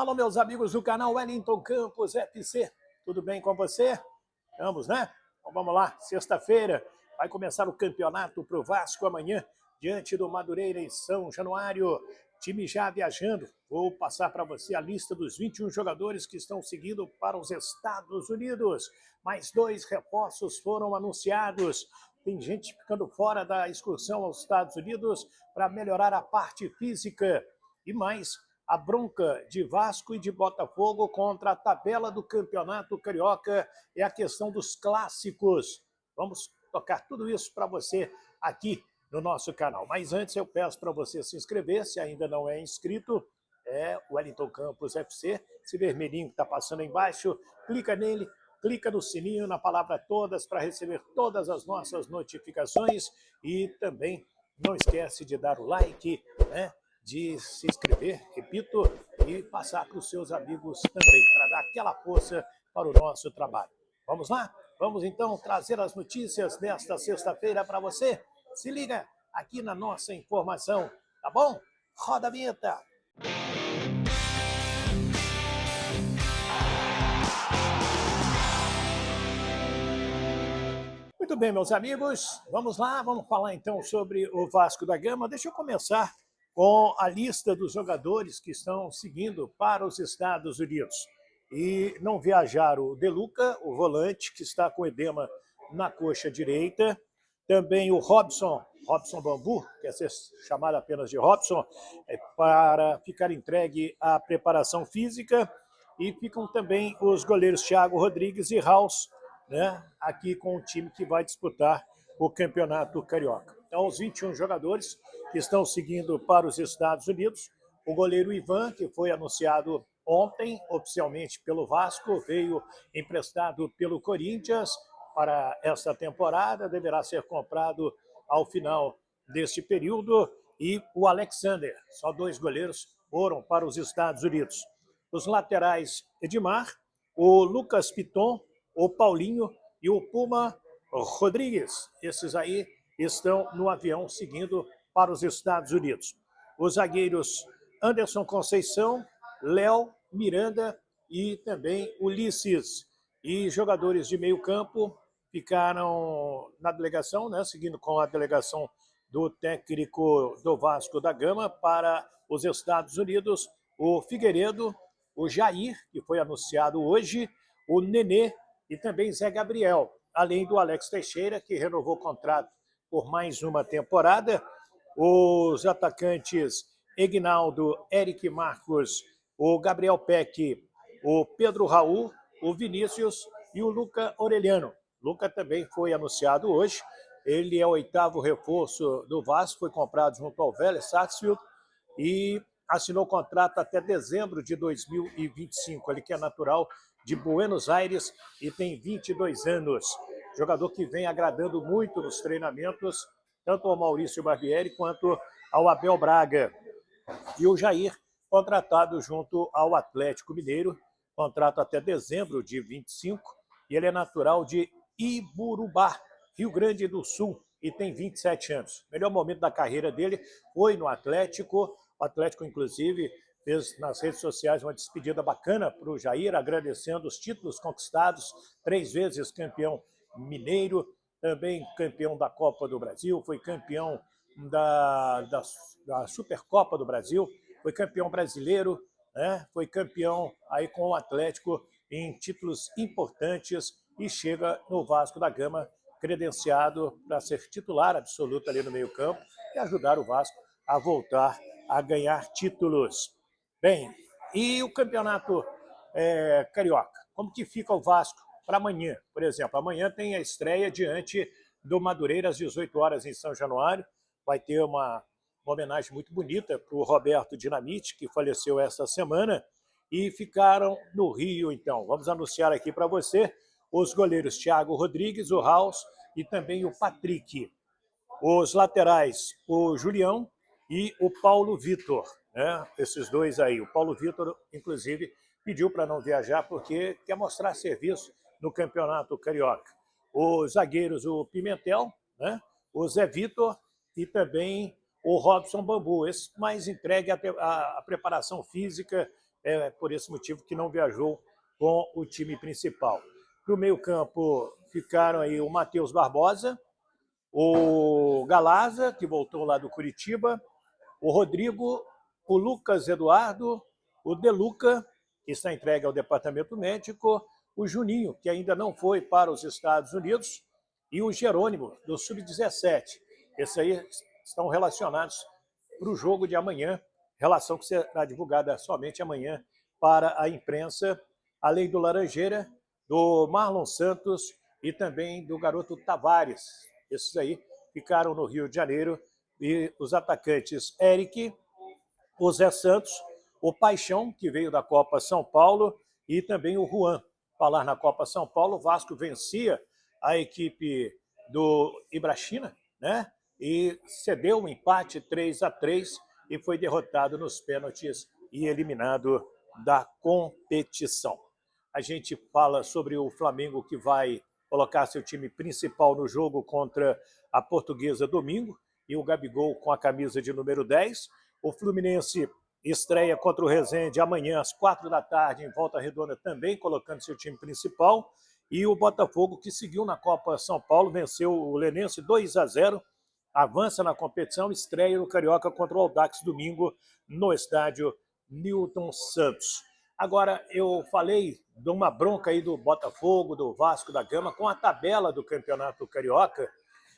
Alô, meus amigos do canal Wellington Campos FC, tudo bem com você? Vamos, né? Então vamos lá, sexta-feira vai começar o campeonato para o Vasco amanhã, diante do Madureira em São Januário. Time já viajando. Vou passar para você a lista dos 21 jogadores que estão seguindo para os Estados Unidos. Mais 2 reforços foram anunciados. Tem gente ficando fora da excursão aos Estados Unidos para melhorar a parte física. E mais, a bronca de Vasco e de Botafogo contra a tabela do Campeonato Carioca é a questão dos clássicos. Vamos tocar tudo isso para você aqui no nosso canal. Mas antes eu peço para você se inscrever, se ainda não é inscrito, é o Wellington Campos FC, esse vermelhinho que está passando aí embaixo, clica nele, clica no sininho, na palavra todas, para receber todas as nossas notificações e também não esquece de dar o like, né? De se inscrever, repito, e passar para os seus amigos também, para dar aquela força para o nosso trabalho. Vamos lá? Vamos então trazer as notícias desta sexta-feira para você. Se liga aqui na nossa informação, tá bom? Roda a vinheta! Muito bem, meus amigos, vamos lá, vamos falar então sobre o Vasco da Gama. Deixa eu começar com a lista dos jogadores que estão seguindo para os Estados Unidos. E não viajaram o De Luca, o volante, que está com edema na coxa direita. Também o Robson Bambu, que é ser chamado apenas de Robson, para ficar entregue à preparação física. E ficam também os goleiros Thiago Rodrigues e Raus, né, aqui com o time que vai disputar o Campeonato Carioca. Então, os 21 jogadores que estão seguindo para os Estados Unidos. O goleiro Ivan, que foi anunciado ontem, oficialmente pelo Vasco, veio emprestado pelo Corinthians para essa temporada, deverá ser comprado ao final deste período. E o Alexander, só 2 goleiros foram para os Estados Unidos. Os laterais Edmar, o Lucas Piton, o Paulinho e o Puma Rodrigues. Esses aí estão no avião seguindo para os Estados Unidos. Os zagueiros Anderson Conceição, Léo, Miranda e também Ulisses. E jogadores de meio campo ficaram na delegação, né, seguindo com a delegação do técnico do Vasco da Gama para os Estados Unidos, o Figueiredo, o Jair, que foi anunciado hoje, o Nenê e também Zé Gabriel, além do Alex Teixeira, que renovou o contrato por mais uma temporada. Os atacantes Egnaldo, Eric Marcos, o Gabriel Peck, o Pedro Raul, o Vinícius e o Luca Orelhano. Luca também foi anunciado hoje. Ele é o 8º reforço do Vasco, foi comprado junto ao Vélez Sarsfield e assinou contrato até dezembro de 2025. Ele que é natural de Buenos Aires e tem 22 anos. Jogador que vem agradando muito nos treinamentos, tanto ao Maurício Barbieri quanto ao Abel Braga. E o Jair, contratado junto ao Atlético Mineiro, contrato até dezembro de 25, e ele é natural de Iburubá, Rio Grande do Sul, e tem 27 anos. O melhor momento da carreira dele foi no Atlético. O Atlético, inclusive, fez nas redes sociais uma despedida bacana para o Jair, agradecendo os títulos conquistados, 3 vezes campeão mineiro, também campeão da Copa do Brasil, foi campeão da Supercopa do Brasil, foi campeão brasileiro, né? Foi campeão aí com o Atlético em títulos importantes e chega no Vasco da Gama credenciado para ser titular absoluto ali no meio-campo e ajudar o Vasco a voltar a ganhar títulos. Bem, e o Campeonato Carioca? Como que fica o Vasco para amanhã, por exemplo? Amanhã tem a estreia diante do Madureira às 18 horas em São Januário. Vai ter uma homenagem muito bonita para o Roberto Dinamite, que faleceu esta semana, e ficaram no Rio, então. Vamos anunciar aqui para você os goleiros Thiago Rodrigues, o Raus e também o Patrick. Os laterais, o Julião e o Paulo Vitor, né? Esses 2 aí. O Paulo Vitor, inclusive, pediu para não viajar porque quer mostrar serviço no Campeonato Carioca. Os zagueiros, o Pimentel, né? O Zé Vitor e também o Robson Bambu. Esse mais entregue à preparação física é por esse motivo que não viajou com o time principal. Para o meio-campo ficaram aí o Matheus Barbosa, o Galaza, que voltou lá do Curitiba, o Rodrigo, o Lucas Eduardo, o Deluca, que está entregue ao departamento médico, o Juninho, que ainda não foi para os Estados Unidos, e o Jerônimo, do Sub-17. Esses aí estão relacionados para o jogo de amanhã, relação que será divulgada somente amanhã para a imprensa, além do Laranjeira, do Marlon Santos e também do garoto Tavares. Esses aí ficaram no Rio de Janeiro, e os atacantes Eric, o Zé Santos, o Paixão, que veio da Copa São Paulo, e também o Juan. Falar na Copa São Paulo, o Vasco vencia a equipe do Ibrachina, né? E cedeu um empate 3-3 e foi derrotado nos pênaltis e eliminado da competição. A gente fala sobre o Flamengo, que vai colocar seu time principal no jogo contra a Portuguesa domingo, e o Gabigol com a camisa de número 10. O Fluminense estreia contra o Resende amanhã às 4 da tarde em Volta Redonda, também colocando seu time principal. E o Botafogo, que seguiu na Copa São Paulo, venceu o Lenense 2-0, avança na competição, estreia no Carioca contra o Audax domingo no estádio Newton Santos. Agora, eu falei de uma bronca aí do Botafogo, do Vasco da Gama, com a tabela do Campeonato Carioca,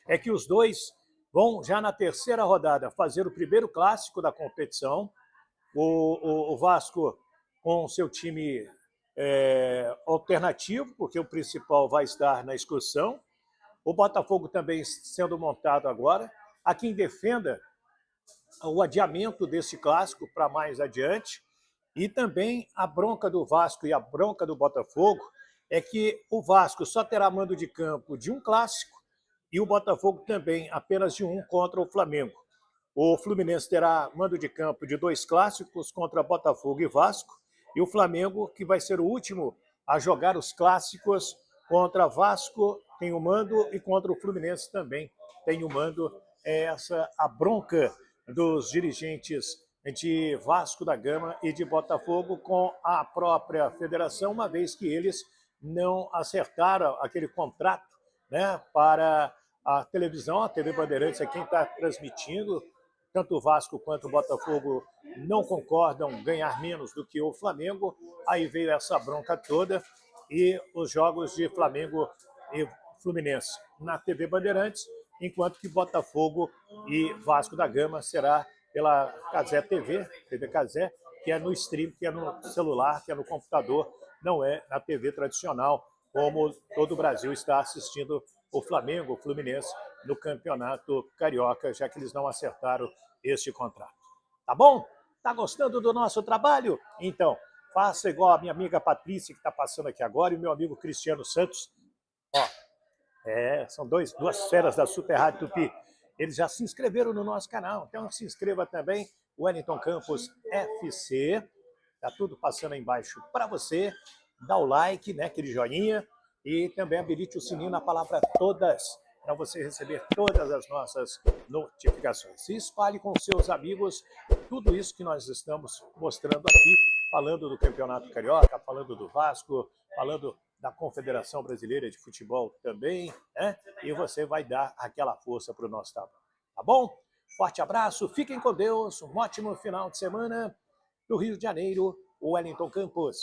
é que os dois vão já na terceira rodada fazer o primeiro clássico da competição. O Vasco com seu time alternativo, porque o principal vai estar na excursão. O Botafogo também sendo montado agora. Há quem defenda o adiamento desse clássico para mais adiante. E também a bronca do Vasco e a bronca do Botafogo é que o Vasco só terá mando de campo de um clássico e o Botafogo também apenas de um contra o Flamengo. O Fluminense terá mando de campo de 2 clássicos contra Botafogo e Vasco, e o Flamengo, que vai ser o último a jogar os clássicos, contra Vasco tem o mando e contra o Fluminense também tem o mando. É essa a bronca dos dirigentes de Vasco da Gama e de Botafogo com a própria federação, uma vez que eles não acertaram aquele contrato, né, para a televisão. A TV Bandeirantes é quem está transmitindo. Tanto o Vasco quanto o Botafogo não concordam ganhar menos do que o Flamengo. Aí veio essa bronca toda, e os jogos de Flamengo e Fluminense na TV Bandeirantes, enquanto que Botafogo e Vasco da Gama será pela Cazé TV, TV Cazé, que é no stream, que é no celular, que é no computador, não é na TV tradicional, como todo o Brasil está assistindo o Flamengo, o Fluminense, no Campeonato Carioca, já que eles não acertaram este contrato. Tá bom? Tá gostando do nosso trabalho? Então, faça igual a minha amiga Patrícia, que está passando aqui agora, e o meu amigo Cristiano Santos. Ó, são duas feras da Super Rádio Tupi. Eles já se inscreveram no nosso canal, então se inscreva também, Wellington Campos FC. Tá tudo passando aí embaixo para você. Dá o like, né, aquele joinha, e também habilite o sininho na palavra todas, para você receber todas as nossas notificações. E espalhe com seus amigos tudo isso que nós estamos mostrando aqui, falando do Campeonato Carioca, falando do Vasco, falando da Confederação Brasileira de Futebol também, né? E você vai dar aquela força para o nosso trabalho. Tá bom? Forte abraço, fiquem com Deus, um ótimo final de semana. Do Rio de Janeiro, Wellington Campos.